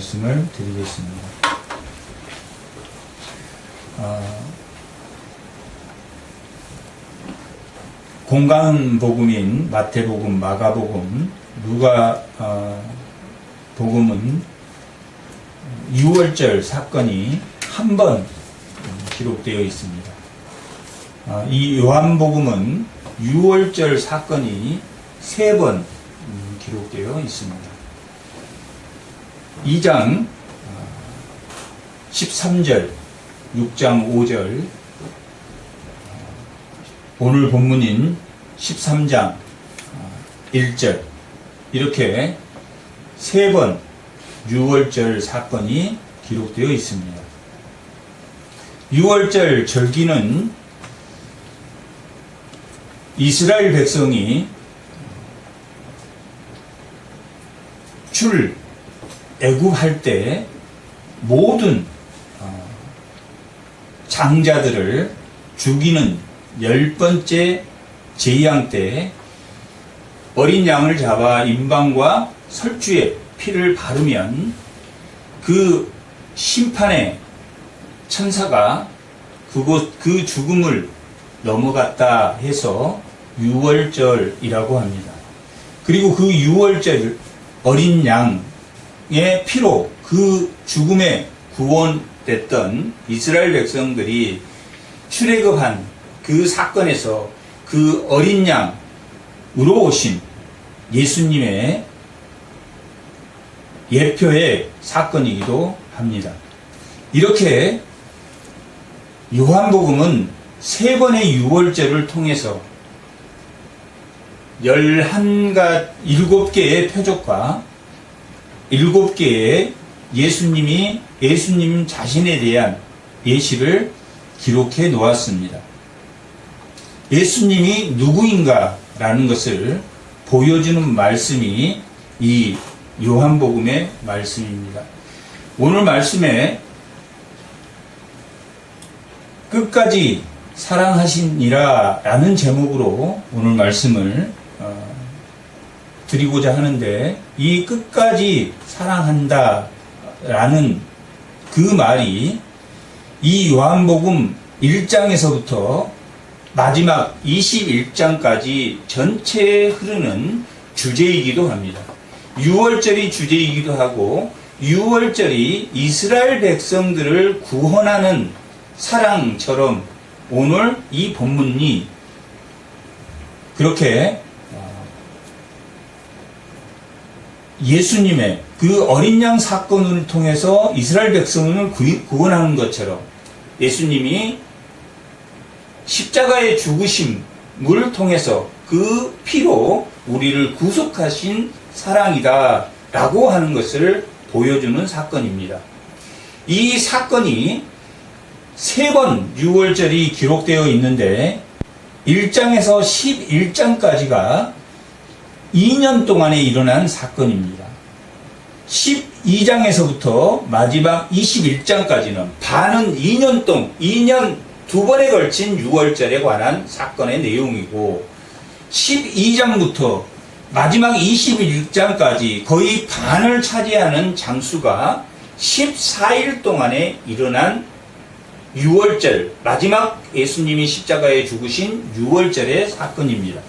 말씀을 드리겠습니다. 공간복음인 마태복음, 마가복음, 누가 복음은 유월절 사건이 한 번 기록되어 있습니다. 이 요한복음은 유월절 사건이 3번 기록되어 있습니다. 2장 13절, 6장 5절, 오늘 본문인 13장 1절, 이렇게 3번 유월절 사건이 기록되어 있습니다. 유월절 절기는 이스라엘 백성이 애굽할 때 모든 장자들을 죽이는 10번째 제양 때 어린 양을 잡아 임방과 설주에 피를 바르면 그 심판의 천사가 그 죽음을 넘어갔다 해서 유월절이라고 합니다. 그리고 그 유월절 어린 양의 피로 그 죽음에 구원됐던 이스라엘 백성들이 출애굽한 그 사건에서 그 어린 양으로 오신 예수님의 예표의 사건이기도 합니다. 이렇게 요한복음은 3번의 유월절을 통해서 7개의 표적과 7개의 예수님 자신에 대한 예시를 기록해 놓았습니다. 예수님이 누구인가 라는 것을 보여주는 말씀이 이 요한복음의 말씀입니다. 오늘 말씀에 끝까지 사랑하시니라 라는 제목으로 오늘 말씀을 드리고자 하는데, 이 끝까지 사랑한다 라는 그 말이 이 요한복음 1장에서부터 마지막 21장까지 전체에 흐르는 주제이기도 합니다. 유월절이 주제이기도 하고, 유월절이 이스라엘 백성들을 구원하는 사랑처럼 오늘 이 본문이 그렇게 예수님의 그 어린 양 사건을 통해서 이스라엘 백성을 구원하는 것처럼 예수님이 십자가의 죽으심을 통해서 그 피로 우리를 구속하신 사랑이다 라고 하는 것을 보여주는 사건입니다. 이 사건이 3번 유월절이 기록되어 있는데 1장에서 11장까지가 2년 동안에 일어난 사건입니다. 12장에서부터 마지막 21장까지는 반은 2년 2번에 걸친 유월절에 관한 사건의 내용이고, 12장부터 마지막 21장까지 거의 반을 차지하는 장수가 14일 동안에 일어난 유월절, 마지막 예수님이 십자가에 죽으신 유월절의 사건입니다.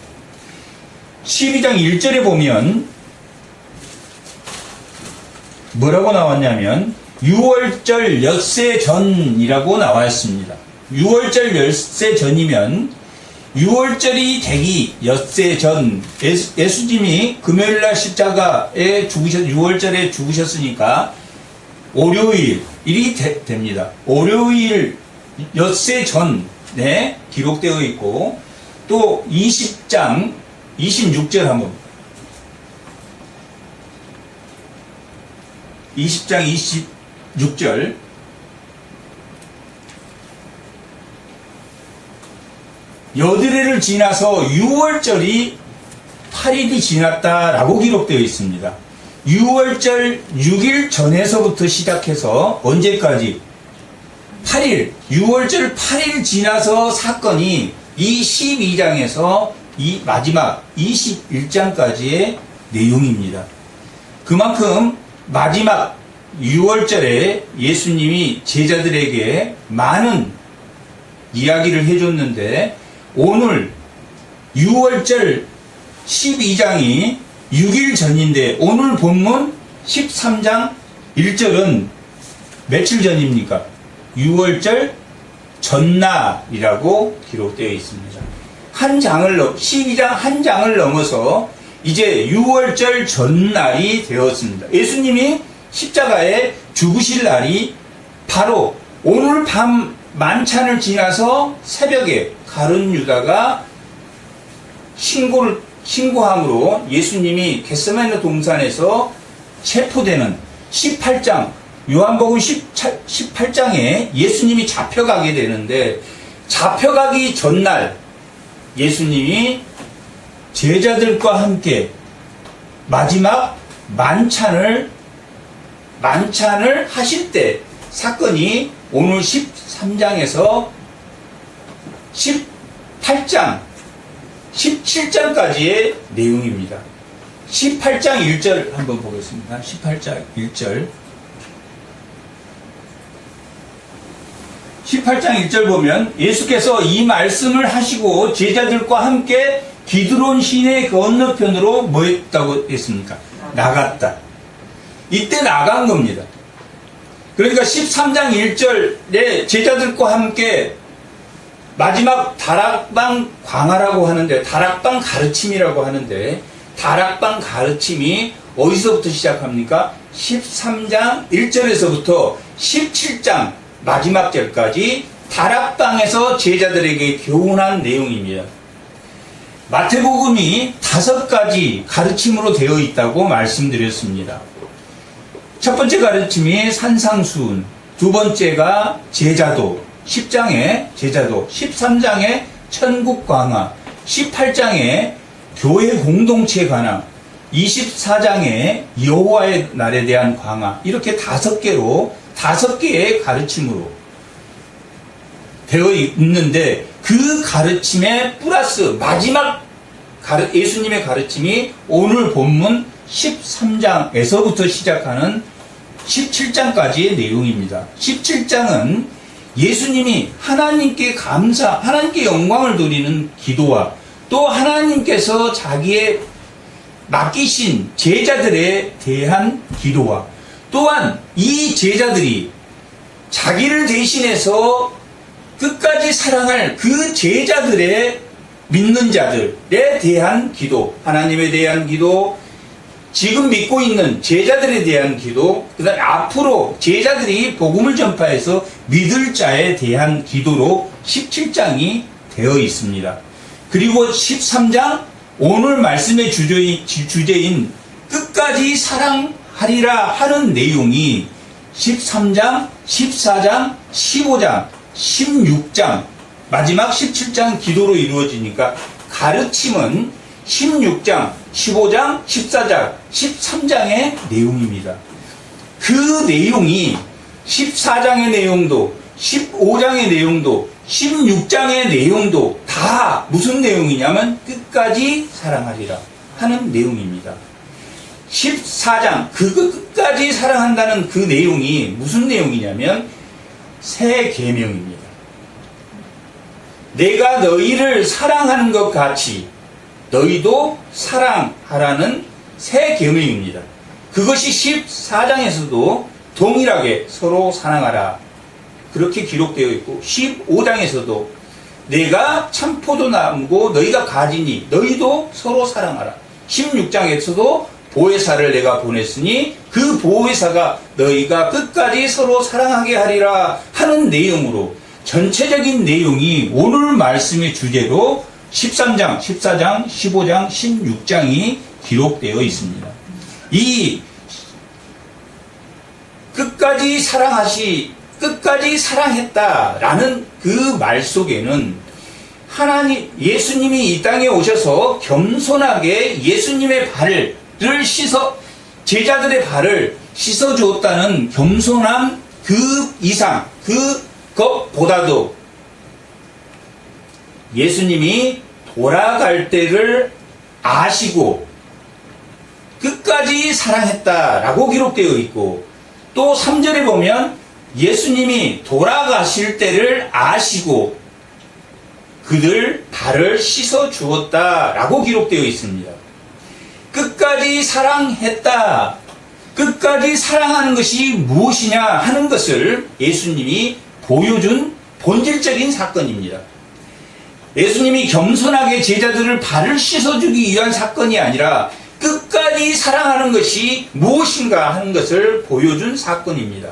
12장 1절에 보면 뭐라고 나왔냐면 유월절 엿새 전이라고 나와 있습니다. 유월절 엿새 전이면 유월절이 되기 엿새 전, 예수님이 금요일날 십자가에 유월절에 죽으셨으니까 월요일이 됩니다. 월요일 엿새 전에 기록되어 있고, 또 20장 26절 한번 20장 26절 여드레를 지나서 유월절이 8일이 지났다라고 기록되어 있습니다. 유월절 6일 전에서부터 시작해서 언제까지? 8일, 유월절 8일 지나서 사건이 이 12장에서 이 마지막 21장까지의 내용입니다. 그만큼 마지막 6월절에 예수님이 제자들에게 많은 이야기를 해줬는데 오늘 6월절 12장이 6일 전인데 오늘 본문 13장 1절은 며칠 전입니까? 6월절 전날이라고 기록되어 있습니다. 12장 한 장을 넘어서 이제 6월절 전날이 되었습니다. 예수님이 십자가에 죽으실 날이 바로 오늘 밤 만찬을 지나서 새벽에 가룟 유다가 신고함으로 예수님이 겟세마네 동산에서 체포되는 18장, 요한복음 18장에 예수님이 잡혀가게 되는데 잡혀가기 전날 예수님이 제자들과 함께 마지막 만찬을 하실 때 사건이 오늘 13장에서 18장, 17장까지의 내용입니다. 18장 1절 한번 보겠습니다. 18장 1절. 18장 1절 보면 예수께서 이 말씀을 하시고 제자들과 함께 기드론 시내 건너편으로 뭐 했다고 했습니까? 나갔다. 이때 나간 겁니다. 그러니까 13장 1절에 제자들과 함께 마지막 다락방 광화라고 하는데 다락방 가르침이라고 하는데 다락방 가르침이 어디서부터 시작합니까? 13장 1절에서부터 17장 마지막 절까지 다락방에서 제자들에게 교훈한 내용입니다. 마태복음이 5가지 가르침으로 되어 있다고 말씀드렸습니다. 첫 번째 가르침이 산상수훈, 두 번째가 제자도, 10장에 제자도, 13장에 천국광화, 18장에 교회 공동체에 관한, 24장에 여호와의 날에 대한 광화, 이렇게 5개의 가르침으로 되어 있는데 그 가르침에 플러스 마지막 예수님의 가르침이 오늘 본문 13장에서부터 시작하는 17장까지의 내용입니다. 17장은 예수님이 하나님께 하나님께 영광을 돌리는 기도와 또 하나님께서 자기의 맡기신 제자들에 대한 기도와 또한 이 제자들이 자기를 대신해서 끝까지 사랑할 그 제자들의 믿는 자들에 대한 기도, 하나님에 대한 기도, 지금 믿고 있는 제자들에 대한 기도, 그 다음에 앞으로 제자들이 복음을 전파해서 믿을 자에 대한 기도로 17장이 되어 있습니다. 그리고 13장, 오늘 말씀의 주제인 끝까지 사랑하리라 하는 내용이 13장, 14장, 15장, 16장, 마지막 17장 기도로 이루어지니까 가르침은 16장, 15장, 14장, 13장의 내용입니다. 그 내용이 14장의 내용도, 15장의 내용도, 16장의 내용도 다 무슨 내용이냐면 끝까지 사랑하리라 하는 내용입니다. 14장, 끝까지 사랑한다는 그 내용이 무슨 내용이냐면 새 계명입니다. 내가 너희를 사랑하는 것 같이 너희도 사랑하라는 새 계명입니다. 그것이 14장에서도 동일하게 서로 사랑하라 그렇게 기록되어 있고 15장에서도 내가 참 포도나무고 너희가 가지니 너희도 서로 사랑하라. 16장에서도 보혜사를 내가 보냈으니 그 보혜사가 너희가 끝까지 서로 사랑하게 하리라 하는 내용으로 전체적인 내용이 오늘 말씀의 주제로 13장, 14장, 15장, 16장이 기록되어 있습니다. 이 끝까지 사랑했다라는 그 말 속에는 예수님이 이 땅에 오셔서 겸손하게 예수님의 발을 제자들의 발을 씻어 주었다는 겸손함 그 이상, 그것보다도 예수님이 돌아갈 때를 아시고 끝까지 사랑했다라고 기록되어 있고 또 3절에 보면 예수님이 돌아가실 때를 아시고 그들 발을 씻어 주었다라고 기록되어 있습니다. 끝까지 사랑했다. 끝까지 사랑하는 것이 무엇이냐 하는 것을 예수님이 보여준 본질적인 사건입니다. 예수님이 겸손하게 제자들을 발을 씻어주기 위한 사건이 아니라 끝까지 사랑하는 것이 무엇인가 하는 것을 보여준 사건입니다.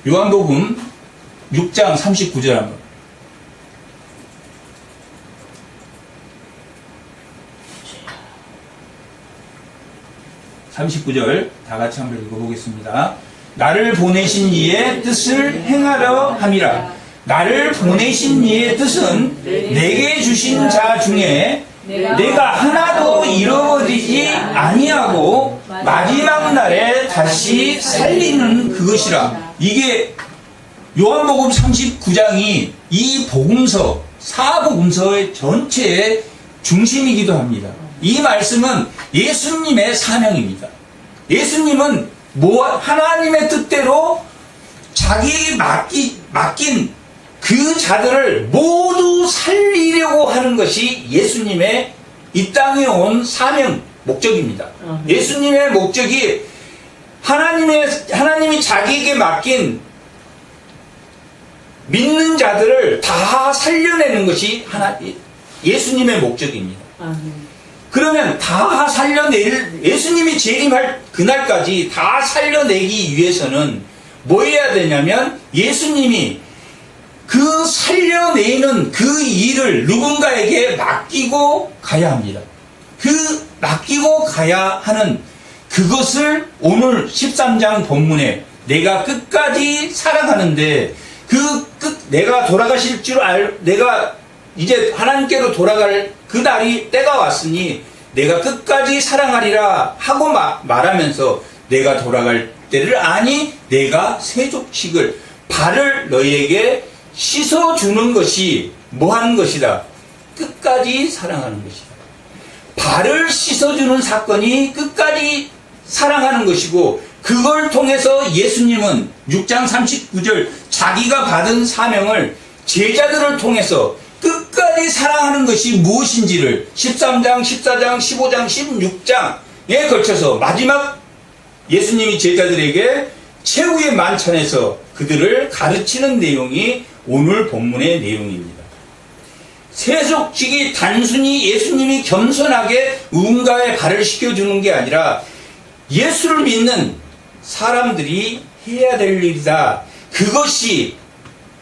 요한복음 6장 39절 한번. 39절 다 같이 한번 읽어보겠습니다. 나를 보내신 이의 뜻을 행하려 함이라. 나를 보내신 이의 뜻은 내게 주신 자 중에 내가 하나도 잃어버리지 아니하고 마지막 날에 다시 살리는 그것이라. 이게 요한복음 39장이 이 복음서, 사복음서의 전체의 중심이기도 합니다. 이 말씀은 예수님의 사명입니다. 예수님은 하나님의 뜻대로 자기에게 맡긴 그 자들을 모두 살리려고 하는 것이 예수님의 이 땅에 온 사명, 목적입니다. 예수님의 목적이 하나님이 자기에게 맡긴 믿는 자들을 다 살려내는 것이 예수님의 목적입니다. 그러면 다 예수님이 재림할 그날까지 다 살려내기 위해서는 뭐 해야 되냐면 예수님이 그 살려내는 그 일을 누군가에게 맡기고 가야 합니다. 그 맡기고 가야 하는 그것을 오늘 13장 본문에 내가 끝까지 사랑하는데 내가 돌아가실 내가 이제 하나님께로 돌아갈 그 날이 때가 왔으니 내가 끝까지 사랑하리라 하고 말하면서 내가 돌아갈 때를 아니 내가 세족식을 발을 너희에게 씻어주는 것이 뭐 하는 것이다? 끝까지 사랑하는 것이다. 발을 씻어주는 사건이 끝까지 사랑하는 것이고 그걸 통해서 예수님은 6장 39절 자기가 받은 사명을 제자들을 통해서 끝까지 사랑하는 것이 무엇인지를 13장, 14장, 15장, 16장에 걸쳐서 마지막 예수님이 제자들에게 최후의 만찬에서 그들을 가르치는 내용이 오늘 본문의 내용입니다. 세속직이 단순히 예수님이 겸손하게 누군가의 발을 씻겨주는 게 아니라 예수를 믿는 사람들이 해야 될 일이다. 그것이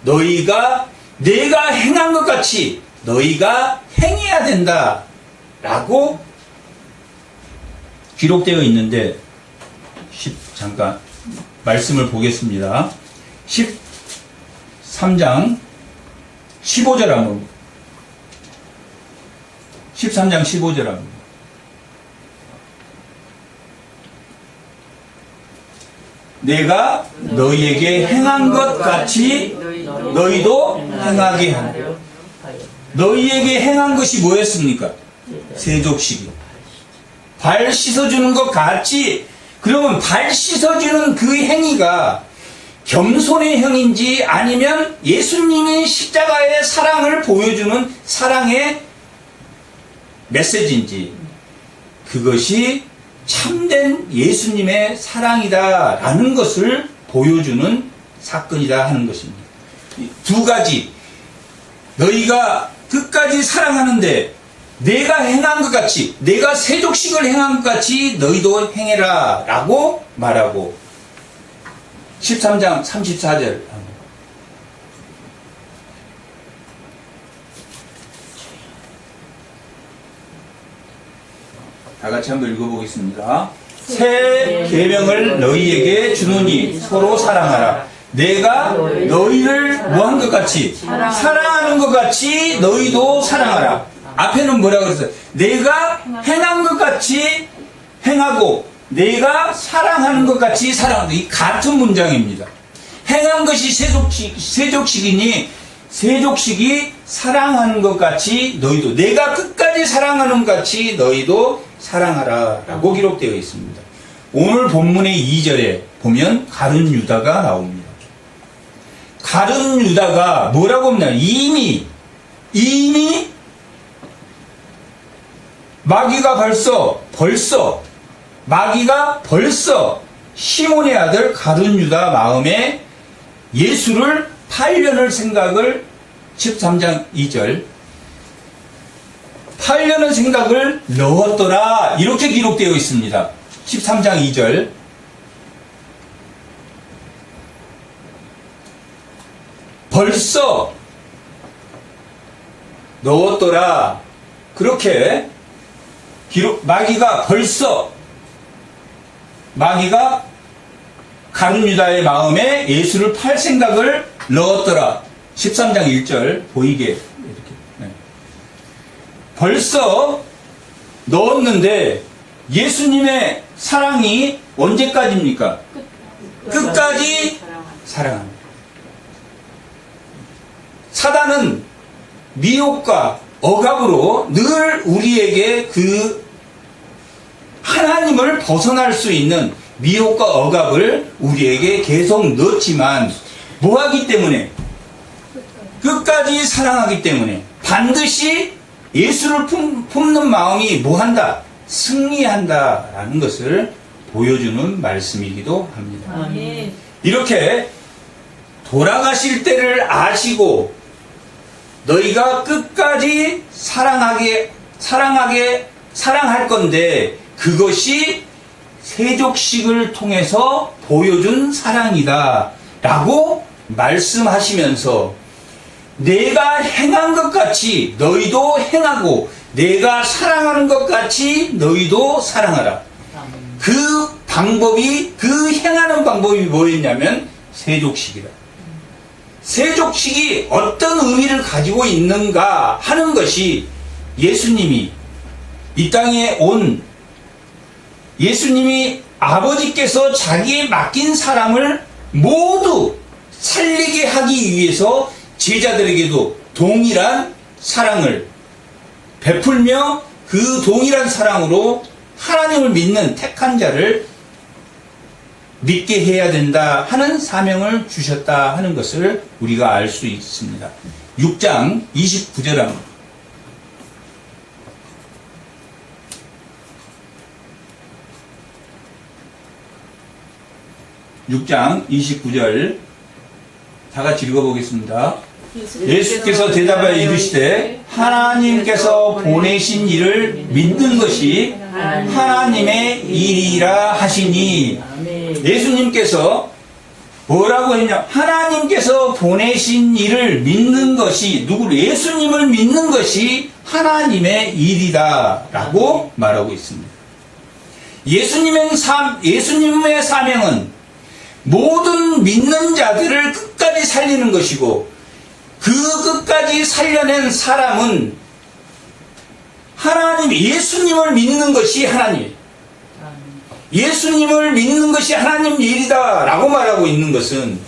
내가 행한 것 같이 너희가 행해야 된다 라고 기록되어 있는데 잠깐 말씀을 보겠습니다. 13장 15절 한번 13장 15절 한번 내가 너희에게 행한 것 같이 너희도 행하게 하라. 너희에게 행한 것이 뭐였습니까? 세족식이요. 발 씻어주는 것 같이. 그러면 발 씻어주는 그 행위가 겸손의 행위인지 아니면 예수님이 십자가의 사랑을 보여주는 사랑의 메시지인지 그것이 참된 예수님의 사랑이다라는 것을 보여주는 사건이다 하는 것입니다. 두 가지. 너희가 끝까지 사랑하는데 내가 행한 것 같이 내가 세족식을 행한 것 같이 너희도 행해라 라고 말하고 13장 34절 다 같이 한번 읽어보겠습니다. 새 계명을 너희에게 주노니 서로 사랑하라. 내가 너희를 뭐한 것 같이 사랑하는 것 같이 너희도 사랑하라. 앞에는 뭐라고 그랬어요? 내가 행한 것 같이 행하고 내가 사랑하는 것 같이 사랑한다. 이 같은 문장입니다. 행한 것이 세족식이니 세족식이 사랑하는 것 같이 너희도 내가 끝까지 사랑하는 것 같이 너희도 사랑하라 라고 기록되어 있습니다. 오늘 본문의 2절에 보면 가룟 유다가 나옵니다. 가룟 유다가 뭐라고 하냐? 이미 마귀가 벌써 시몬의 아들 가룟 유다 마음에 예수를 팔려는 생각을 13장 2절 8년의 생각을 넣었더라 이렇게 기록되어 있습니다. 13장 2절 벌써 넣었더라 그렇게 마귀가 가룟 유다의 마음에 예수를 팔 생각을 넣었더라. 13장 1절 보이게 이렇게. 네. 벌써 넣었는데 예수님의 사랑이 언제까지입니까? 끝까지 사랑합니다. 사단은 미혹과 억압으로 늘 우리에게 그 하나님을 벗어날 수 있는 미혹과 억압을 우리에게 계속 넣지만 뭐하기 때문에? 끝까지 사랑하기 때문에 반드시 예수를 품는 마음이 뭐한다? 승리한다라는 것을 보여주는 말씀이기도 합니다. 아멘. 이렇게 돌아가실 때를 아시고 너희가 끝까지 사랑할 건데 그것이 세족식을 통해서 보여준 사랑이다 라고 말씀하시면서 내가 행한 것 같이 너희도 행하고 내가 사랑하는 것 같이 너희도 사랑하라. 그 행하는 방법이 뭐였냐면 세족식이다. 세족식이 어떤 의미를 가지고 있는가 하는 것이 예수님이 이 땅에 온 예수님이 아버지께서 자기에 맡긴 사람을 모두 살리게 하기 위해서 제자들에게도 동일한 사랑을 베풀며 그 동일한 사랑으로 하나님을 믿는 택한 자를 믿게 해야 된다 하는 사명을 주셨다 하는 것을 우리가 알 수 있습니다. 6장 29절 합니다. 6장 29절 다 같이 읽어보겠습니다. 예수께서 대답하여 이르시되 하나님께서 보내신 일을 믿는 것이 하나님의 일이라 하시니 예수님께서 뭐라고 했냐? 하나님께서 보내신 일을 믿는 것이 누구를? 예수님을 믿는 것이 하나님의 일이다 라고 말하고 있습니다. 예수님의 사명은 모든 믿는 자들을 끝까지 살리는 것이고 그 끝까지 살려낸 사람은 예수님을 믿는 것이 하나님, 예수님을 믿는 것이 하나님 일이다 라고 말하고 있는 것은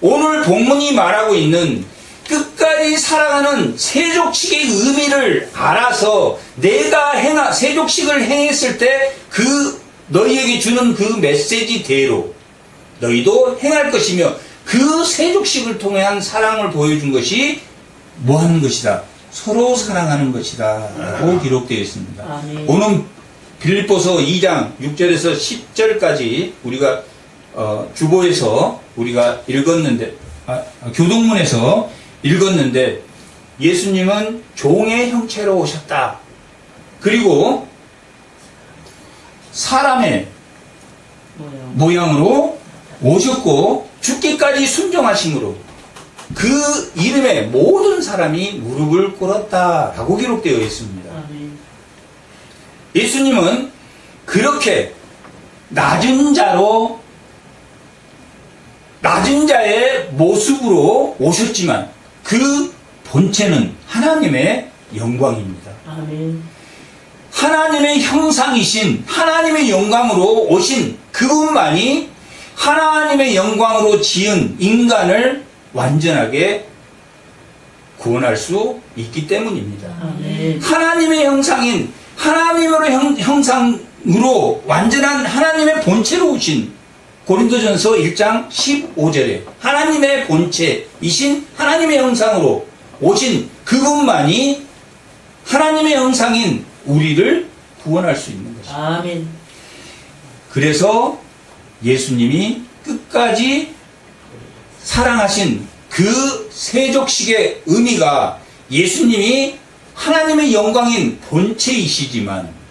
오늘 본문이 말하고 있는 끝까지 사랑하는 세족식의 의미를 알아서 내가 세족식을 행했을 때 너희에게 주는 그 메시지대로 너희도 행할 것이며 그 세족식을 통한 사랑을 보여준 것이 뭐 하는 것이다? 서로 사랑하는 것이다 라고 기록되어 있습니다. 아멘. 오늘 빌립보서 2장 6절에서 10절까지 우리가 주보에서 우리가 읽었는데 교동문에서 읽었는데 예수님은 종의 형체로 오셨다. 그리고 사람의 모양으로 오셨고 죽기까지 순종하심으로 그 이름에 모든 사람이 무릎을 꿇었다라고 기록되어 있습니다. 예수님은 그렇게 낮은 자의 모습으로 오셨지만 그 본체는 하나님의 영광입니다. 하나님의 형상이신 하나님의 영광으로 오신 그분만이 하나님의 영광으로 지은 인간을 완전하게 구원할 수 있기 때문입니다. 하나님의 형상인 하나님으로 사람으로 완전한 하나님의 본체로 오신 고린도전서 1장 15절에 하나님의 본체이신 하나님의 형상으로 오신 그분만이 하나님의 형상인 우리를 구원할 수 있는 것입니다. 아멘. 그래서 예수님이 끝까지 사랑하신 그 세족식의 의미가 예수님이 하나님의 영광인 본체이시지만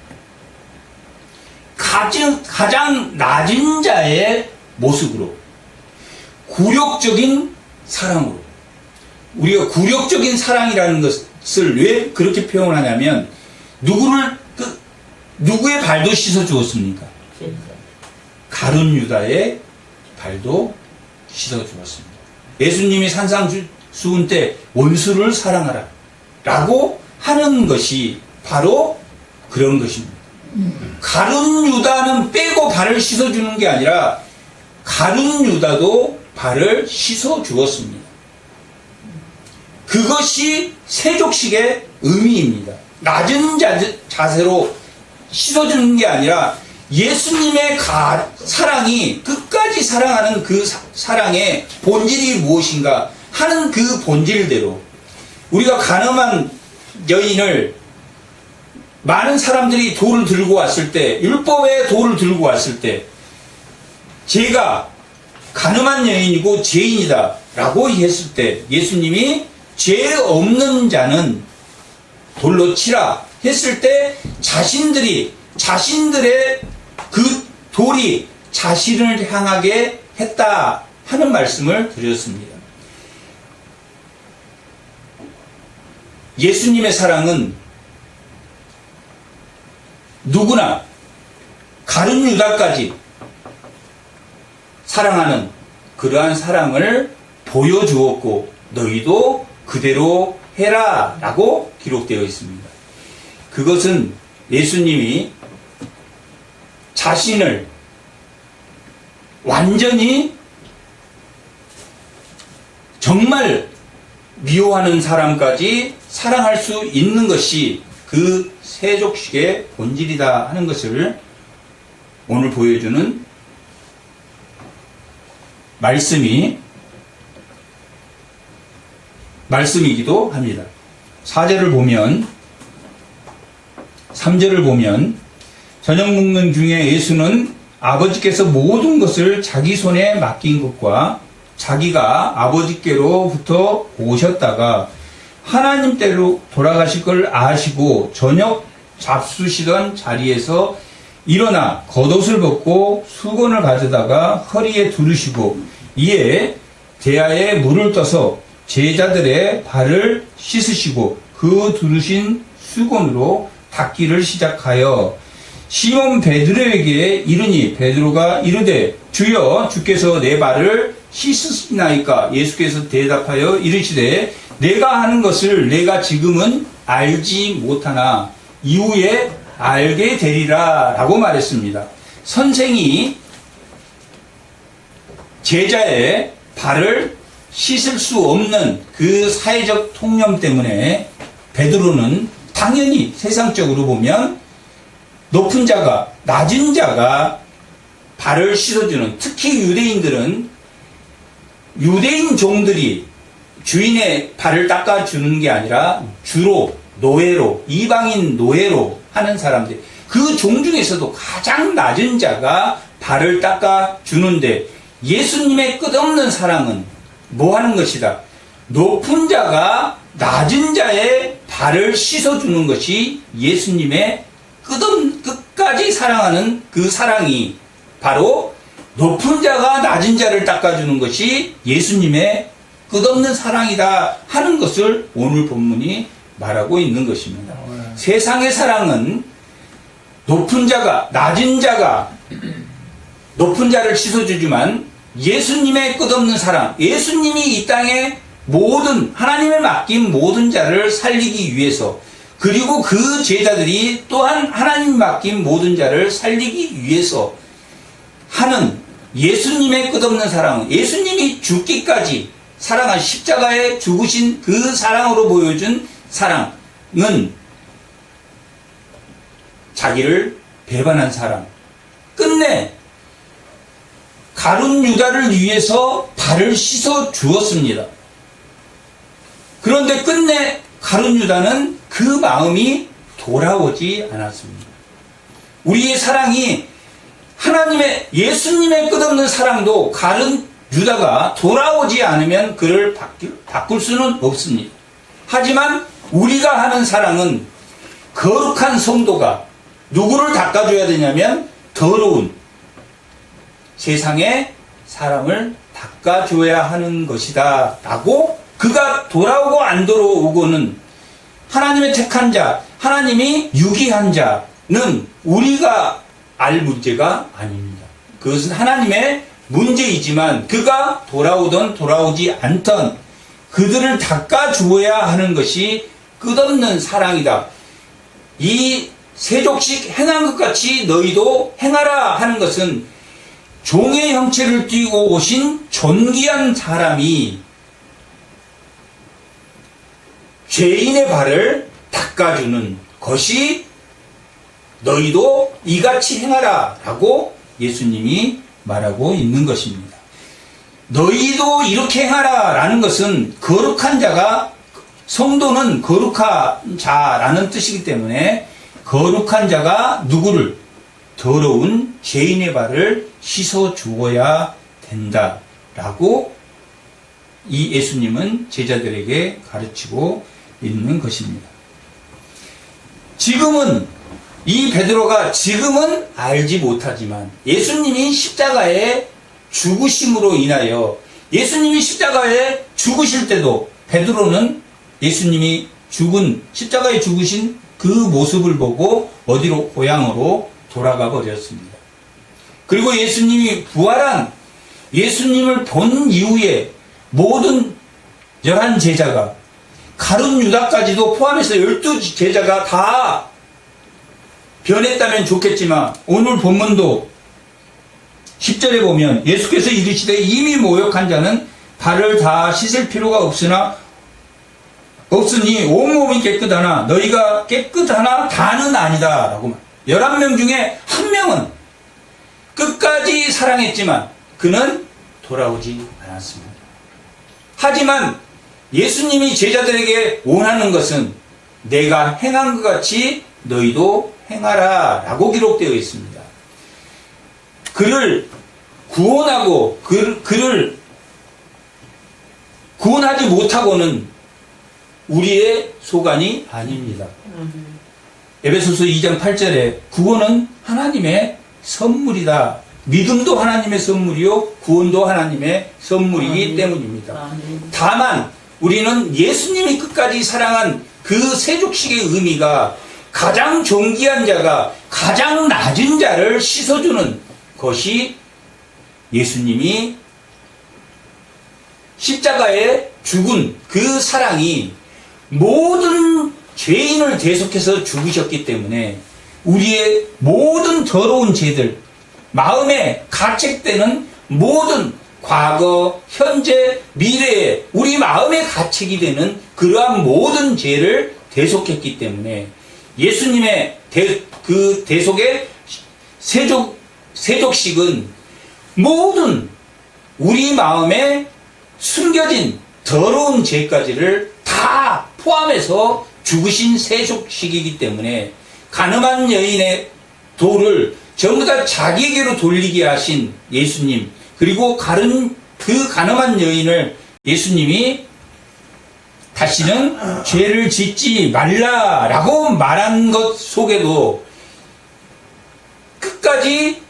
가장 낮은 자의 모습으로 굴욕적인 사랑으로, 우리가 굴욕적인 사랑이라는 것을 왜 그렇게 표현하냐면 누구의 발도 씻어 주었습니까? 가룟 유다의 발도 씻어 주었습니다. 예수님이 산상수훈 때 원수를 사랑하라 라고 하는 것이 바로 그런 것입니다. 가룟 유다는 빼고 발을 씻어 주는 게 아니라 가룟 유다도 발을 씻어 주었습니다. 그것이 세족식의 의미입니다. 낮은 자세로 씻어 주는 게 아니라 예수님의 사랑이 끝까지 사랑하는 그 사랑의 본질이 무엇인가 하는 그 본질대로 우리가 가늠한 여인을 많은 사람들이 돌을 들고 왔을 때, 율법의 돌을 들고 왔을 때 제가 가늠한 여인이고 죄인이다 라고 했을 때 예수님이 죄 없는 자는 돌로 치라 했을 때 자신들의 그 돌이 자신을 향하게 했다 하는 말씀을 드렸습니다. 예수님의 사랑은 누구나 가룟 유다까지 사랑하는 그러한 사랑을 보여주었고 너희도 그대로 해라 라고 기록되어 있습니다. 그것은 예수님이 자신을 완전히 정말 미워하는 사람까지 사랑할 수 있는 것이 그 세족식의 본질이다 하는 것을 오늘 보여주는 말씀이기도 합니다. 4절을 보면 3절을 보면 저녁 먹는 중에 예수는 아버지께서 모든 것을 자기 손에 맡긴 것과 자기가 아버지께로부터 오셨다가 하나님께로 돌아가실 걸 아시고 저녁 잡수시던 자리에서 일어나 겉옷을 벗고 수건을 가져다가 허리에 두르시고 이에 대야에 물을 떠서 제자들의 발을 씻으시고 그 두르신 수건으로 닦기를 시작하여 시몬 베드로에게 이르니 베드로가 이르되 주여 주께서 내 발을 씻으시나이까? 예수께서 대답하여 이르시되 내가 하는 것을 내가 지금은 알지 못하나 이후에 알게 되리라 라고 말했습니다. 선생이 제자의 발을 씻을 수 없는 그 사회적 통념 때문에 베드로는 당연히 세상적으로 보면 높은 자가 낮은 자가 발을 씻어주는, 특히 유대인들은 유대인 종들이 주인의 발을 닦아주는 게 아니라 주로 노예로, 이방인 노예로 하는 사람들, 그 종 중에서도 가장 낮은 자가 발을 닦아주는데 예수님의 끝없는 사랑은 뭐 하는 것이다? 높은 자가 낮은 자의 발을 씻어주는 것이 예수님의 끝까지 사랑하는 그 사랑이 바로 높은 자가 낮은 자를 닦아주는 것이 예수님의 끝없는 사랑이다 하는 것을 오늘 본문이 말하고 있는 것입니다. 세상의 사랑은 높은 자가, 낮은 자가 높은 자를 씻어주지만 예수님의 끝없는 사랑, 예수님이 이 땅에 하나님의 맡긴 모든 자를 살리기 위해서, 그리고 그 제자들이 또한 하나님 맡긴 모든 자를 살리기 위해서 하는 예수님의 끝없는 사랑, 예수님이 죽기까지 사랑한 십자가에 죽으신 그 사랑으로 보여준 사랑은 자기를 배반한 사람, 끝내 가룟 유다를 위해서 발을 씻어 주었습니다. 그런데 끝내 가룟 유다는 그 마음이 돌아오지 않았습니다. 우리의 사랑이 하나님의, 예수님의 끝없는 사랑도 가룟 유다가 돌아오지 않으면 그를 바꿀 수는 없습니다. 하지만 우리가 하는 사랑은 거룩한 성도가 누구를 닦아줘야 되냐면 더러운 세상의 사람을 닦아줘야 하는 것이다 라고, 그가 돌아오고 안 돌아오고는 하나님의 택한 자, 하나님이 유기한 자는 우리가 알 문제가 아닙니다. 그것은 하나님의 문제이지만 그가 돌아오든 돌아오지 않던 그들을 닦아주어야 하는 것이 끝없는 사랑이다. 이 세족식 행한 것 같이 너희도 행하라 하는 것은 종의 형체를 띠고 오신 존귀한 사람이 죄인의 발을 닦아주는 것이 너희도 이같이 행하라 라고 예수님이 말하고 있는 것입니다. 너희도 이렇게 행하라 라는 것은 거룩한 자가, 성도는 거룩한 자라는 뜻이기 때문에 거룩한 자가 누구를, 더러운 죄인의 발을 씻어 주어야 된다라고 이 예수님은 제자들에게 가르치고 있는 것입니다. 지금은 이 베드로가 지금은 알지 못하지만 예수님이 십자가에 죽으심으로 인하여, 예수님이 십자가에 죽으실 때도 베드로는 예수님이 십자가에 죽으신 그 모습을 보고 어디로? 고향으로 돌아가 버렸습니다. 그리고 예수님이 부활한 예수님을 본 이후에 모든 11제자가, 가룟 유다까지도 포함해서 12제자가 다 변했다면 좋겠지만 오늘 본문도 10절에 보면 예수께서 이르시되 이미 모욕한 자는 발을 다 씻을 필요가 없으니 온몸이 깨끗하나 너희가 깨끗하나 다는 아니다 라고. 11명 중에 한 명은 끝까지 사랑했지만 그는 돌아오지 않았습니다. 하지만 예수님이 제자들에게 원하는 것은 내가 행한 것 같이 너희도 행하라 라고 기록되어 있습니다. 그를 구원하고 그를 구원하지 못하고는 우리의 소관이 아닙니다. 에베소서 2장 8절에 구원은 하나님의 선물이다. 믿음도 하나님의 선물이요 구원도 하나님의 선물이기 때문입니다. 다만 우리는 예수님이 끝까지 사랑한 그 세족식의 의미가 가장 존귀한 자가 가장 낮은 자를 씻어주는 것이 예수님이 십자가에 죽은 그 사랑이 모든 죄인을 대속해서 죽으셨기 때문에 우리의 모든 더러운 죄들, 마음에 가책되는 모든 과거, 현재, 미래에 우리 마음에 가책이 되는 그러한 모든 죄를 대속했기 때문에 예수님의 그 대속의 세족식은 모든 우리 마음에 숨겨진 더러운 죄까지를 다 포함해서 죽으신 세족식이기 때문에 가늠한 여인의 돌을 전부 다 자기에게로 돌리게 하신 예수님, 그리고 그 가늠한 여인을 예수님이 다시는 죄를 짓지 말라라고 말한 것 속에도 끝까지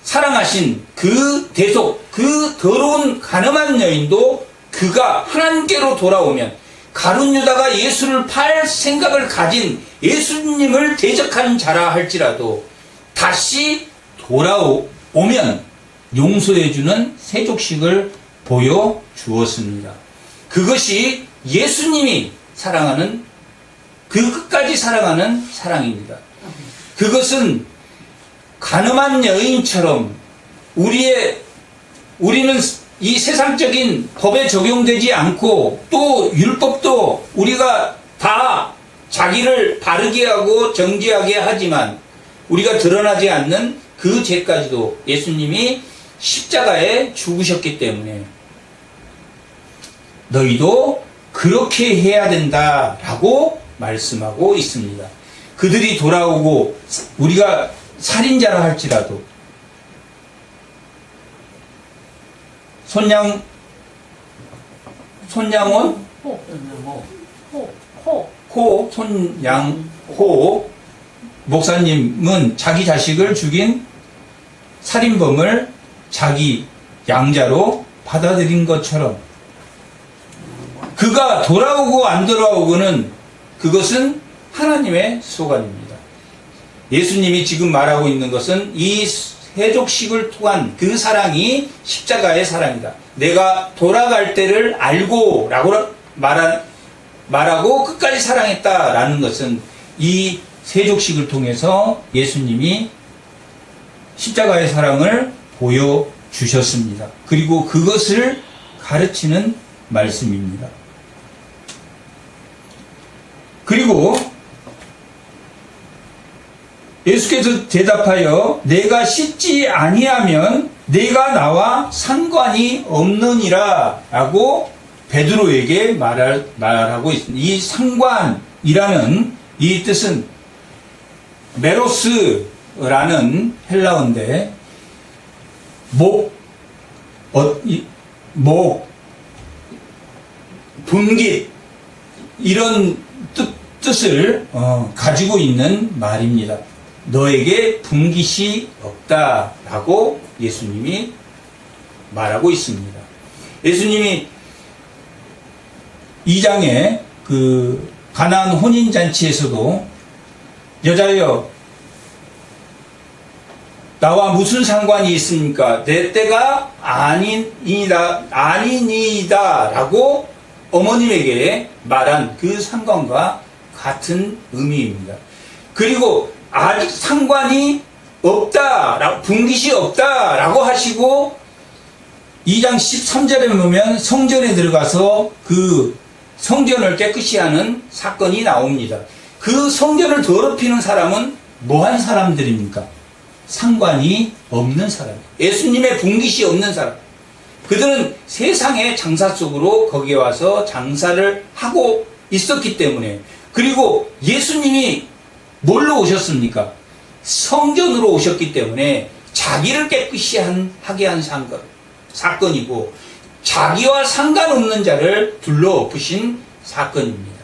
사랑하신 그 대속, 그 더러운 가늠한 여인도 그가 하나님께로 돌아오면, 가룟 유다가 예수를 팔 생각을 가진 예수님을 대적하는 자라 할지라도 다시 돌아오면 용서해주는 세족식을 보여주었습니다. 그것이 예수님이 사랑하는, 그 끝까지 사랑하는 사랑입니다. 그것은 가늠한 여인처럼 우리는 이 세상적인 법에 적용되지 않고 또 율법도 우리가 다 자기를 바르게 하고 정죄하게 하지만 우리가 드러나지 않는 그 죄까지도 예수님이 십자가에 죽으셨기 때문에 너희도 그렇게 해야 된다라고 말씀하고 있습니다. 그들이 돌아오고 우리가 살인자라 할지라도 손양호 목사님은 자기 자식을 죽인 살인범을 자기 양자로 받아들인 것처럼 그가 돌아오고 안 돌아오고는 그것은 하나님의 소관입니다. 예수님이 지금 말하고 있는 것은 이 세족식을 통한 그 사랑이 십자가의 사랑이다. 내가 돌아갈 때를 알고 라고 말하고 끝까지 사랑했다라는 것은 이 세족식을 통해서 예수님이 십자가의 사랑을 보여주셨습니다. 그리고 그것을 가르치는 말씀입니다. 그리고 예수께서 대답하여 내가 씻지 아니하면 내가 나와 상관이 없느니라 라고 베드로에게 말하고 있습니다. 이 상관이라는 이 뜻은 메로스라는 헬라어인데 분깃 이런 뜻을 가지고 있는 말입니다. 너에게 분깃이 없다라고 예수님이 말하고 있습니다. 예수님이 2장에 그 가나안 혼인잔치에서도 여자여 나와 무슨 상관이 있습니까? 내 때가 아니니이다 라고 어머님에게 말한 그 상관과 같은 의미입니다. 그리고 아직 상관이 없다, 분깃이 없다 라고 하시고 2장 13절에 보면 성전에 들어가서 그 성전을 깨끗이 하는 사건이 나옵니다. 그 성전을 더럽히는 사람은 뭐한 사람들입니까? 상관이 없는 사람, 예수님의 분깃이 없는 사람. 그들은 세상의 장사 속으로 거기에 와서 장사를 하고 있었기 때문에, 그리고 예수님이 뭘로 오셨습니까? 성전으로 오셨기 때문에 자기를 깨끗이 하게 한 사건이고 자기와 상관없는 자를 둘러엎으신 사건입니다.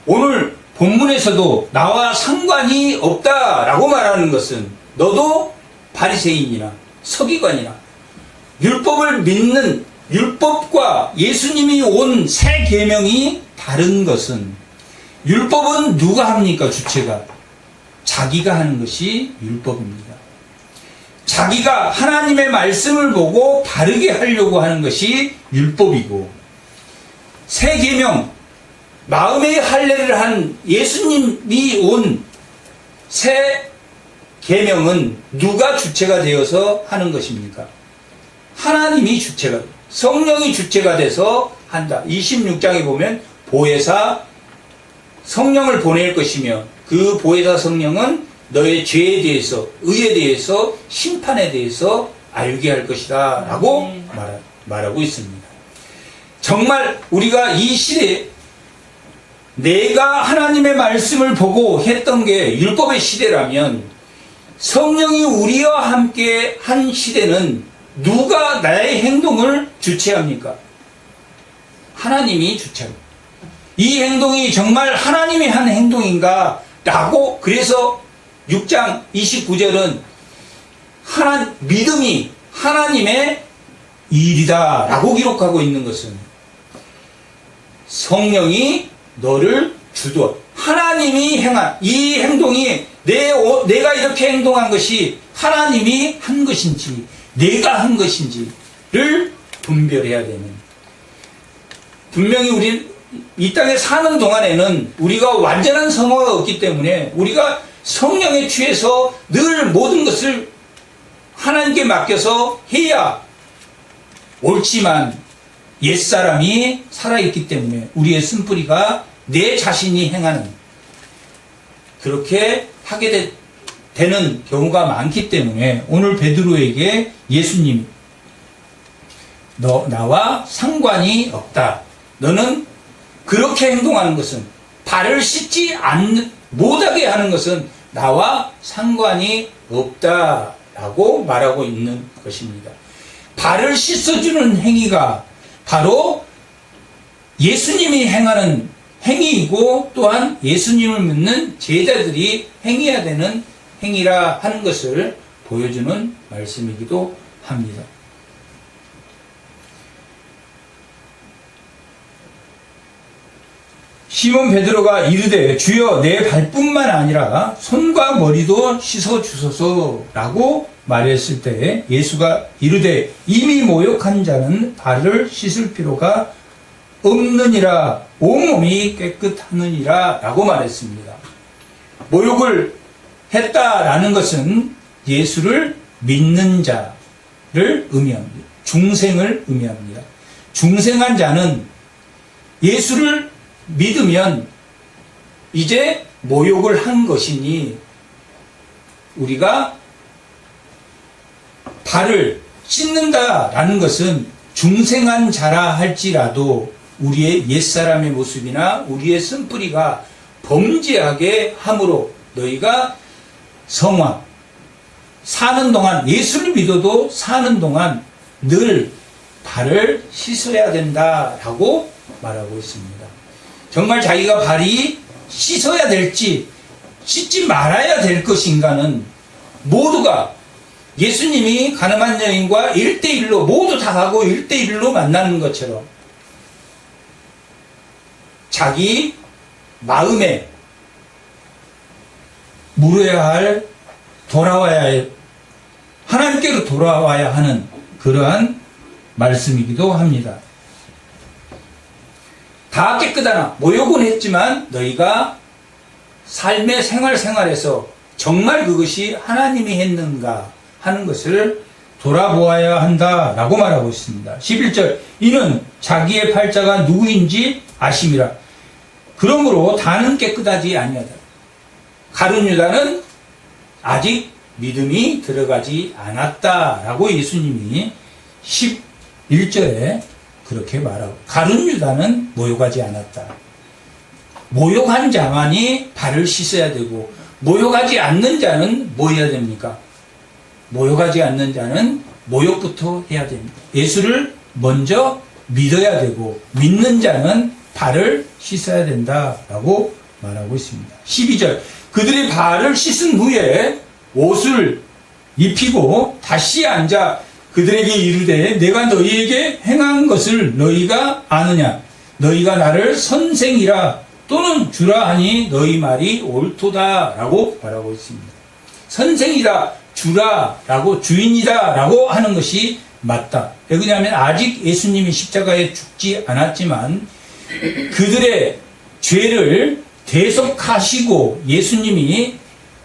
오늘 본문에서도 나와 상관이 없다라고 말하는 것은 너도 바리새인이나 서기관이나 율법을 믿는 율법과 예수님이 온 새 계명이 다른 것은, 율법은 누가 합니까? 주체가 자기가 하는 것이 율법입니다. 자기가 하나님의 말씀을 보고 바르게 하려고 하는 것이 율법이고, 새 계명, 마음의 할례를 한 예수님이 온 새 계명은 누가 주체가 되어서 하는 것입니까? 하나님이 주체가, 성령이 주체가 돼서 한다. 26장에 보면 보혜사 성령을 보낼 것이며 그 보혜사 성령은 너의 죄에 대해서, 의에 대해서, 심판에 대해서 알게 할 것이다 라고 말하고 있습니다. 정말 우리가 이 시대에 내가 하나님의 말씀을 보고 했던 게 율법의 시대라면, 성령이 우리와 함께 한 시대는 누가 나의 행동을 주체합니까? 하나님이 주체합니다. 이 행동이 정말 하나님이 한 행동인가? 라고, 그래서 6장 29절은 믿음이 하나님의 일이다 라고 기록하고 있는 것은, 성령이 너를 주도, 하나님이 행한 이 행동이 내가 이렇게 행동한 것이 하나님이 한 것인지 내가 한 것인지를 분별해야 되는, 분명히 우리 이 땅에 사는 동안에는 우리가 완전한 성화가 없기 때문에 우리가 성령에 취해서 늘 모든 것을 하나님께 맡겨서 해야 옳지만, 옛사람이 살아있기 때문에 우리의 쓴뿌리가 내 자신이 행하는, 그렇게 하게 되는 경우가 많기 때문에 오늘 베드로에게 예수님 나와 상관이 없다. 너는 그렇게 행동하는 것은 발을 씻지 못하게 하는 것은 나와 상관이 없다라고 말하고 있는 것입니다. 발을 씻어주는 행위가 바로 예수님이 행하는 행위이고 또한 예수님을 믿는 제자들이 행해야 되는 행위라 하는 것을 보여주는 말씀이기도 합니다. 시몬 베드로가 이르되 주여 내 발뿐만 아니라 손과 머리도 씻어 주소서라고 말했을 때 예수가 이르되 이미 모욕한 자는 발을 씻을 필요가 없느니라 온몸이 깨끗하느니라 라고 말했습니다. 모욕을 했다라는 것은 예수를 믿는 자를 의미합니다. 중생을 의미합니다. 중생한 자는 예수를 믿으면 이제 모욕을 한 것이니 우리가 발을 씻는다라는 것은 중생한 자라 할지라도 우리의 옛사람의 모습이나 우리의 쓴뿌리가 범죄하게 함으로 너희가 성화 사는 동안 예수를 믿어도 사는 동안 늘 발을 씻어야 된다라고 말하고 있습니다. 정말 자기가 발이 씻어야 될지 씻지 말아야 될 것인가는 모두가 예수님이 가늠한 여인과 1대1로 모두 다 가고 1대1로 만나는 것처럼 자기 마음에 물어야 할 하나님께로 돌아와야 하는 그러한 말씀이기도 합니다. 다 깨끗하나 모욕은 했지만 너희가 삶의 생활에서 정말 그것이 하나님이 했는가 하는 것을 돌아보아야 한다라고 말하고 있습니다. 11절 이는 자기의 팔자가 누구인지 아심이라. 그러므로 다는 깨끗하지 아니하다. 가룟 유다는 아직 믿음이 들어가지 않았다라고 예수님이 11절에 그렇게 말하고 가룟 유다는 모욕하지 않았다. 모욕한 자만이 발을 씻어야 되고 모욕하지 않는 자는 뭐 해야 됩니까? 모욕하지 않는 자는 모욕부터 해야 됩니다. 예수를 먼저 믿어야 되고 믿는 자는 발을 씻어야 된다라고 말하고 있습니다. 12절 그들이 발을 씻은 후에 옷을 입히고 다시 앉아 그들에게 이르되 내가 너희에게 행한 것을 너희가 아느냐 너희가 나를 선생이라 또는 주라 하니 너희 말이 옳도다 라고 말하고 있습니다. 선생이다 주라 라고 주인이다 라고 하는 것이 맞다. 왜 그러냐면 아직 예수님이 십자가에 죽지 않았지만 그들의 죄를 대속하시고 예수님이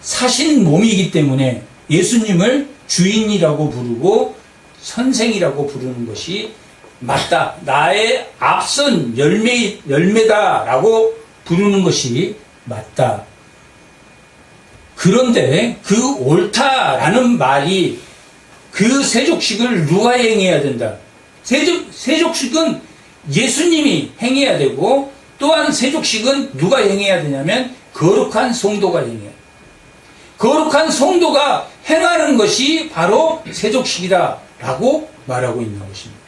사신 몸이기 때문에 예수님을 주인이라고 부르고 선생이라고 부르는 것이 맞다. 나의 앞선 열매다라고 부르는 것이 맞다. 그런데 그 옳다라는 말이 그 세족식을 누가 행해야 된다. 세족식은 예수님이 행해야 되고 또한 세족식은 누가 행해야 되냐면 거룩한 성도가 행해야 돼. 거룩한 성도가 행하는 것이 바로 세족식이다라고 말하고 있는 것입니다.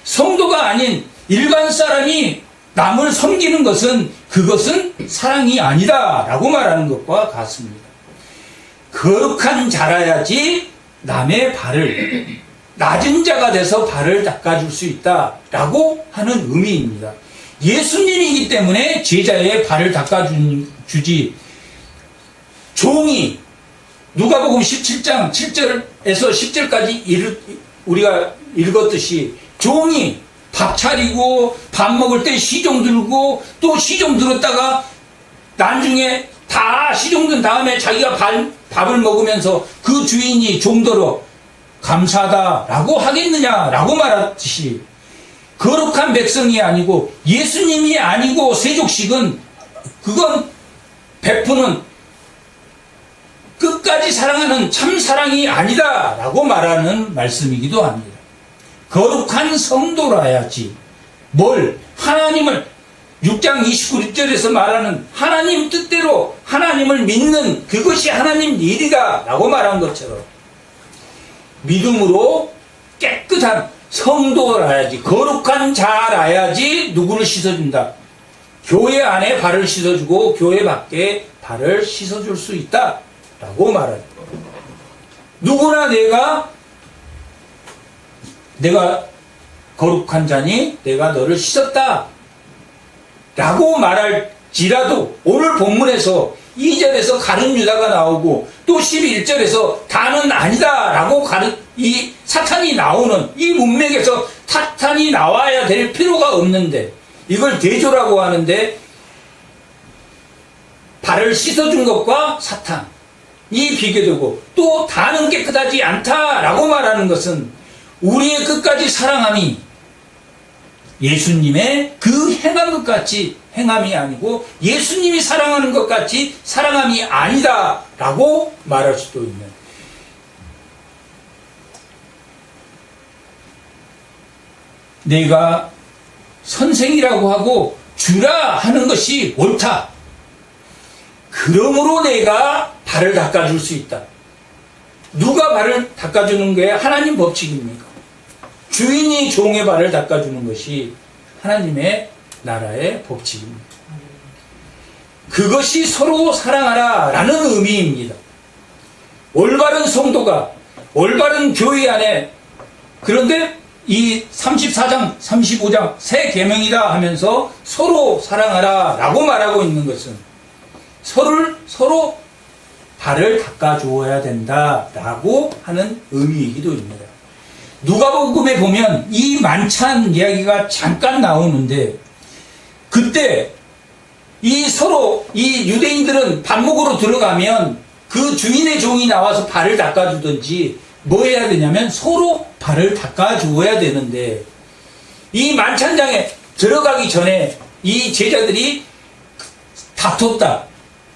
성도가 아닌 일반 사람이 남을 섬기는 것은 그것은 사랑이 아니다라고 말하는 것과 같습니다. 거룩한 자라야지 남의 발을 낮은 자가 돼서 발을 닦아줄 수 있다라고 하는 의미입니다. 예수님이기 때문에 제자의 발을 닦아주지 종이 누가복음 17장 7절에서 10절까지 우리가 읽었듯이 종이 밥 차리고 밥 먹을 때 시종 들고 또 시종 들었다가 나중에 다 시종 든 다음에 자기가 밥을 먹으면서 그 주인이 종더러 감사하다라고 하겠느냐라고 말하듯이 거룩한 백성이 아니고 예수님이 아니고 세족식은 그건 베푸는 끝까지 사랑하는 참 사랑이 아니다 라고 말하는 말씀이기도 합니다. 거룩한 성도라야지 뭘 하나님을 6장 29절에서 말하는 하나님 뜻대로 하나님을 믿는 그것이 하나님 일이다 라고 말한 것처럼 믿음으로 깨끗한 성도라야지 거룩한 자라야지 누구를 씻어준다. 교회 안에 발을 씻어주고 교회 밖에 발을 씻어줄 수 있다 라고 말합니다. 누구나 내가 거룩한 자니 내가 너를 씻었다 라고 말할지라도 오늘 본문에서 2절에서 가룟 유다가 나오고 또 11절에서 다는 아니다 라고 이 사탄이 나오는 이 문맥에서 사탄이 나와야 될 필요가 없는데 이걸 대조라고 하는데 발을 씻어준 것과 사탄이 비교되고 또 다는 깨끗하지 않다라고 말하는 것은 우리의 끝까지 사랑함이 예수님의 그 행한 것 같이 행함이 아니고 예수님이 사랑하는 것 같이 사랑함이 아니다 라고 말할 수도 있는 내가 선생이라고 하고 주라 하는 것이 옳다. 그러므로 내가 발을 닦아줄 수 있다. 누가 발을 닦아주는 게 하나님 법칙입니까? 주인이 종의 발을 닦아주는 것이 하나님의 나라의 법칙입니다. 그것이 서로 사랑하라 라는 의미입니다. 올바른 성도가 올바른 교회 안에 그런데 이 34장 35장 새 계명이다 하면서 서로 사랑하라 라고 말하고 있는 것은 서로 발을 닦아주어야 된다 라고 하는 의미이기도 합니다. 누가복음에 보면 이 만찬 이야기가 잠깐 나오는데 그때 이 유대인들은 밥 먹으러 들어가면 그 주인의 종이 나와서 발을 닦아주든지 뭐 해야 되냐면 서로 발을 닦아주어야 되는데 이 만찬장에 들어가기 전에 이 제자들이 다퉜다.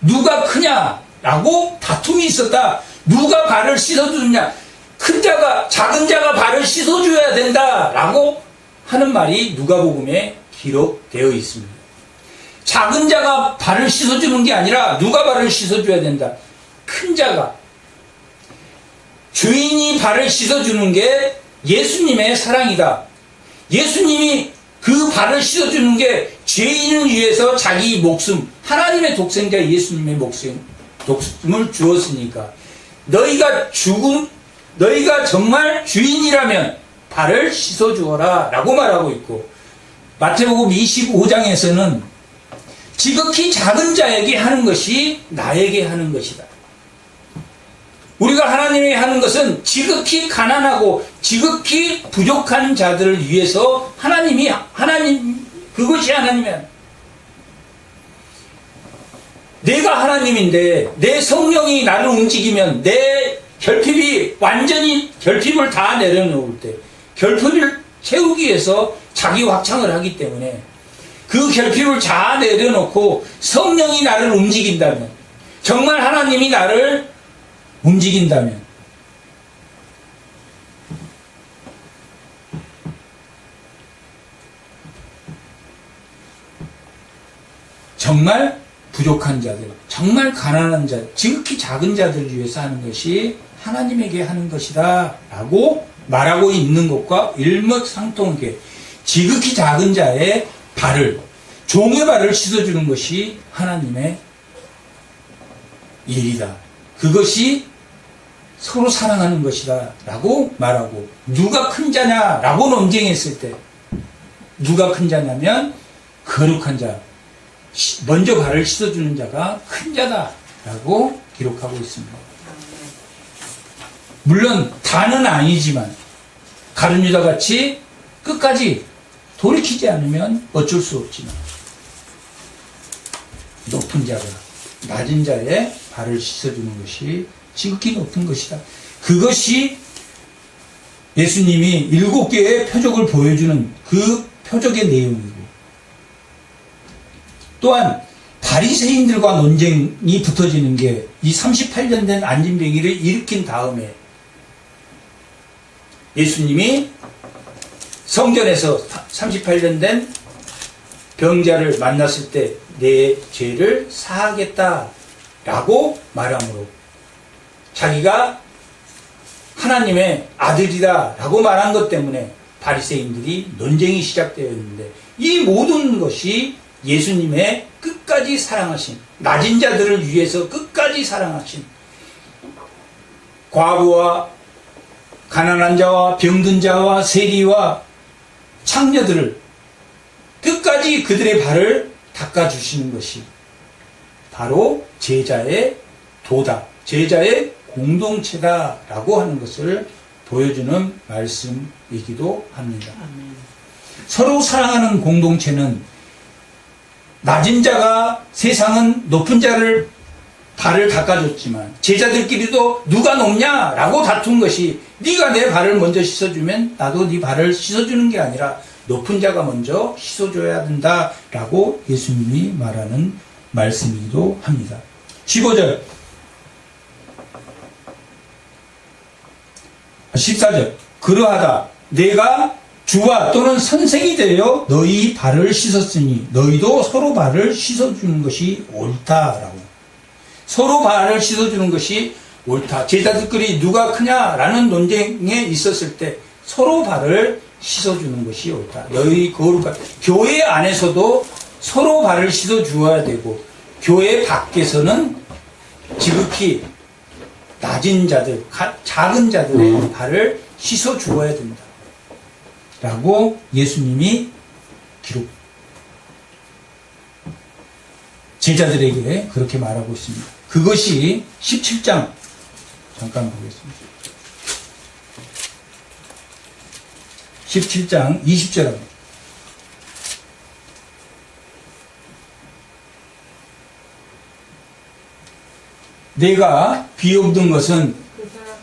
누가 크냐라고 다툼이 있었다. 누가 발을 씻어주느냐. 큰 자가 작은 자가 발을 씻어줘야 된다라고 하는 말이 누가복음에 기록되어 있습니다. 작은 자가 발을 씻어주는 게 아니라 누가 발을 씻어줘야 된다. 큰 자가 주인이 발을 씻어주는 게 예수님의 사랑이다. 예수님이 그 발을 씻어주는 게 죄인을 위해서 자기 목숨 하나님의 독생자 예수님의 목숨을 주었으니까 너희가 정말 주인이라면 발을 씻어주어라 라고 말하고 있고 마태복음 25장에서는 지극히 작은 자에게 하는 것이 나에게 하는 것이다. 우리가 하나님에게 하는 것은 지극히 가난하고 지극히 부족한 자들을 위해서 그것이 하나님이야. 내가 하나님인데 내 성령이 나를 움직이면 내 결핍을 다 내려놓을 때 결핍을 채우기 위해서 자기 확창을 하기 때문에 그 결핍을 다 내려놓고 성령이 나를 움직인다면 정말 하나님이 나를 움직인다면 정말 부족한 자들, 정말 가난한 자, 지극히 작은 자들을 위해서 하는 것이 하나님에게 하는 것이다 라고 말하고 있는 것과 일맥상통하게 지극히 작은 자의 발을, 종의 발을 씻어주는 것이 하나님의 일이다. 그것이 서로 사랑하는 것이다 라고 말하고 누가 큰 자냐 라고 논쟁했을 때 누가 큰 자냐면 거룩한 자, 먼저 발을 씻어주는 자가 큰 자다 라고 기록하고 있습니다. 물론 다는 아니지만 가룟 유다 같이 끝까지 돌이키지 않으면 어쩔 수 없지만 높은 자가 낮은 자의 발을 씻어주는 것이 지극히 높은 것이다. 그것이 예수님이 7개의 표적을 보여주는 그 표적의 내용이고 또한 바리새인들과 논쟁이 붙어지는 게 이 38년 된 안진뱅이를 일으킨 다음에 예수님이 성전에서 38년 된 병자를 만났을 때 내 죄를 사하겠다라고 말함으로 자기가 하나님의 아들이다 라고 말한 것 때문에 바리새인들이 논쟁이 시작되어 있는데, 이 모든 것이 예수님의 끝까지 사랑하신, 낮은 자들을 위해서 끝까지 사랑하신, 과부와 가난한 자와 병든 자와 세리와 창녀들을 끝까지 그들의 발을 닦아주시는 것이 바로 제자의 도다, 제자의 공동체다라고 하는 것을 보여주는 말씀이기도 합니다. 서로 사랑하는 공동체는, 낮은 자가 세상은 높은 자를 발을 닦아줬지만 제자들끼리도 누가 높냐라고 다툰 것이, 네가 내 발을 먼저 씻어주면 나도 네 발을 씻어주는 게 아니라 높은 자가 먼저 씻어줘야 된다라고 예수님이 말하는 말씀이기도 합니다. 15절 14절 그러하다 내가 주와 또는 선생이 되어 너희 발을 씻었으니 너희도 서로 발을 씻어주는 것이 옳다라고. 서로 발을 씻어주는 것이 옳다. 제자들끼리 누가 크냐라는 논쟁에 있었을 때 서로 발을 씻어주는 것이 옳다. 너희 거룩한 교회 안에서도 서로 발을 씻어주어야 되고, 교회 밖에서는 지극히 낮은 자들, 작은 자들의 발을 씻어주어야 된다 라고 예수님이 제자들에게 그렇게 말하고 있습니다. 그것이 17장 잠깐 보겠습니다. 17장 20절입니다. 내가 비옵는 것은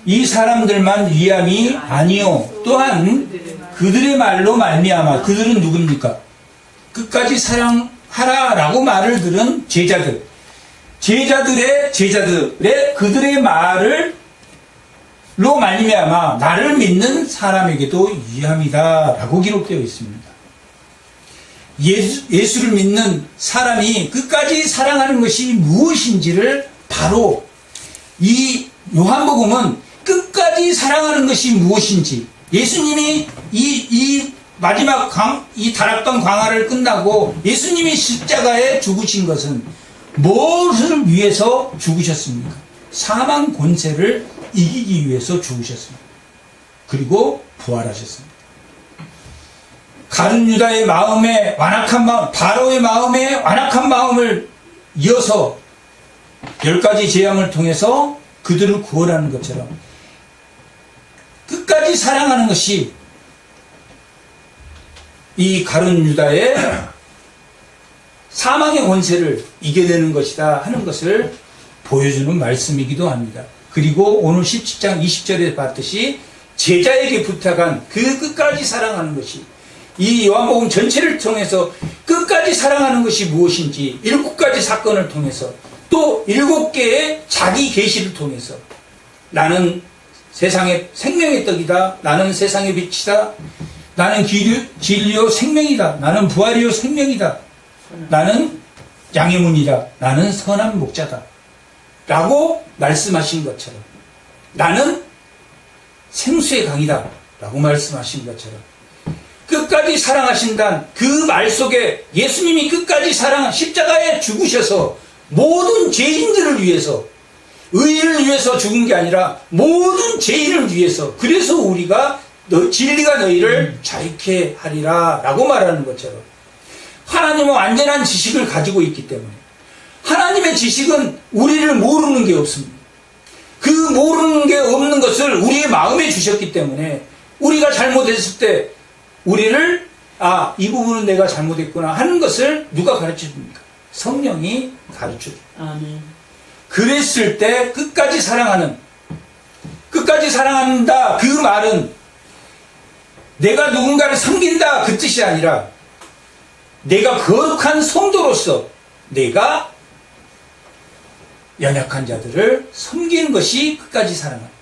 이 사람들만 위함이 아니요 또한 그들의 말로 말미암아. 그들은 누굽니까? 끝까지 사랑하라라고 말을 들은 제자들의 그들의 말을 로 말미암아 나를 믿는 사람에게도 위함이다 라고 기록되어 있습니다. 예수를 믿는 사람이 끝까지 사랑하는 것이 무엇인지를 바로 이 요한복음은 끝까지 사랑하는 것이 무엇인지, 예수님이 이 마지막 이 다락방 광화를 끝나고 예수님이 십자가에 죽으신 것은 무엇을 위해서 죽으셨습니까? 사망 권세를 이기기 위해서 죽으셨습니다. 그리고 부활하셨습니다. 가룟 유다의 마음에 완악한 마음, 바로의 마음에 완악한 마음을 이어서 10가지 재앙을 통해서 그들을 구원하는 것처럼 끝까지 사랑하는 것이 이 가룟 유다의 사망의 권세를 이겨내는 것이다 하는 것을 보여주는 말씀이기도 합니다. 그리고 오늘 17장 20절에 봤듯이 제자에게 부탁한 그 끝까지 사랑하는 것이 이 요한복음 전체를 통해서 끝까지 사랑하는 것이 무엇인지 7가지 사건을 통해서 또 7개의 자기 계시를 통해서 나는 세상의 생명의 떡이다. 나는 세상의 빛이다. 나는 진리요 생명이다. 나는 부활이요 생명이다. 나는 양의 문이다. 나는 선한 목자다. 라고 말씀하신 것처럼 나는 생수의 강이다. 라고 말씀하신 것처럼 끝까지 사랑하신다는 그 말 속에 예수님이 끝까지 십자가에 죽으셔서 모든 죄인들을 위해서, 의인을 위해서 죽은 게 아니라 모든 죄인을 위해서, 그래서 우리가 진리가 너희를 자유케 하리라 라고 말하는 것처럼 하나님은 완전한 지식을 가지고 있기 때문에 하나님의 지식은 우리를 모르는 게 없습니다. 그 모르는 게 없는 것을 우리의 마음에 주셨기 때문에 우리가 잘못했을 때 우리를 이 부분은 내가 잘못했구나 하는 것을 누가 가르쳐 줍니까? 성령이 가르쳐 줍니다. 아멘. 그랬을 때 끝까지 사랑한다 그 말은 내가 누군가를 섬긴다 그 뜻이 아니라 내가 거룩한 성도로서 내가 연약한 자들을 섬기는 것이 끝까지 사랑합니다.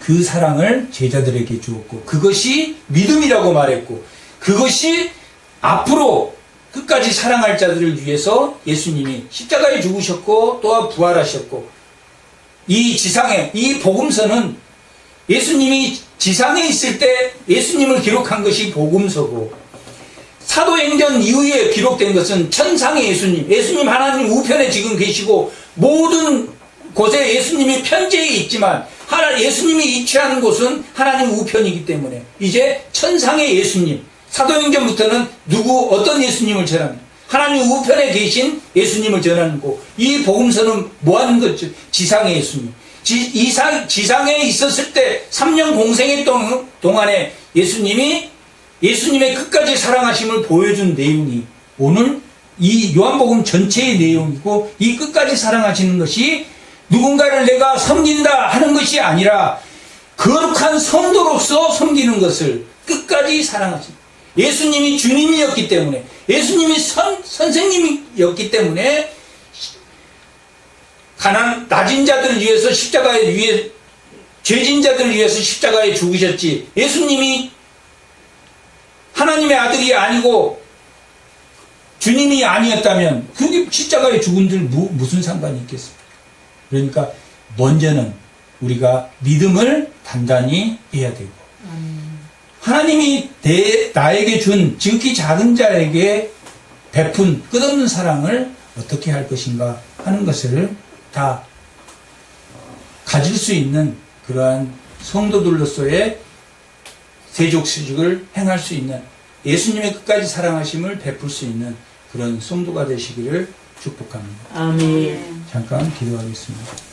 그 사랑을 제자들에게 주었고 그것이 믿음이라고 말했고 그것이 앞으로 끝까지 사랑할 자들을 위해서 예수님이 십자가에 죽으셨고 또한 부활하셨고 이 지상에 이 복음서는 예수님이 지상에 있을 때 예수님을 기록한 것이 복음서고 사도행전 이후에 기록된 것은 천상의 예수님 하나님 우편에 지금 계시고 모든 곳에 예수님이 편재해 있지만 예수님이 위치하는 곳은 하나님 우편이기 때문에 이제 천상의 예수님 사도행전부터는 어떤 예수님을 전합니다. 하나님 우편에 계신 예수님을 전하는 거. 이 복음서는 뭐 하는 거죠? 지상의 예수님. 지상에 있었을 때 3년 공생했던 동안에 예수님의 끝까지 사랑하심을 보여준 내용이 오늘 이 요한복음 전체의 내용이고 이 끝까지 사랑하시는 것이 누군가를 내가 섬긴다 하는 것이 아니라 거룩한 성도로서 섬기는 것을 끝까지 사랑하십니다. 예수님이 주님이었기 때문에 예수님이 선생님이었기 때문에 낮은 자들을 위해서 죄진 자들을 위해서 십자가에 죽으셨지 예수님이 하나님의 아들이 아니고 주님이 아니었다면 그게 십자가에 죽은들 무슨 상관이 있겠습니까? 그러니까 먼저는 우리가 믿음을 단단히 해야 되고 하나님이 나에게 준 지극히 작은 자에게 베푼 끝없는 사랑을 어떻게 할 것인가 하는 것을 다 가질 수 있는 그러한 성도들로서의 세족수직을 행할 수 있는 예수님의 끝까지 사랑하심을 베풀 수 있는 그런 성도가 되시기를 축복합니다. 아멘. 잠깐 기도하겠습니다.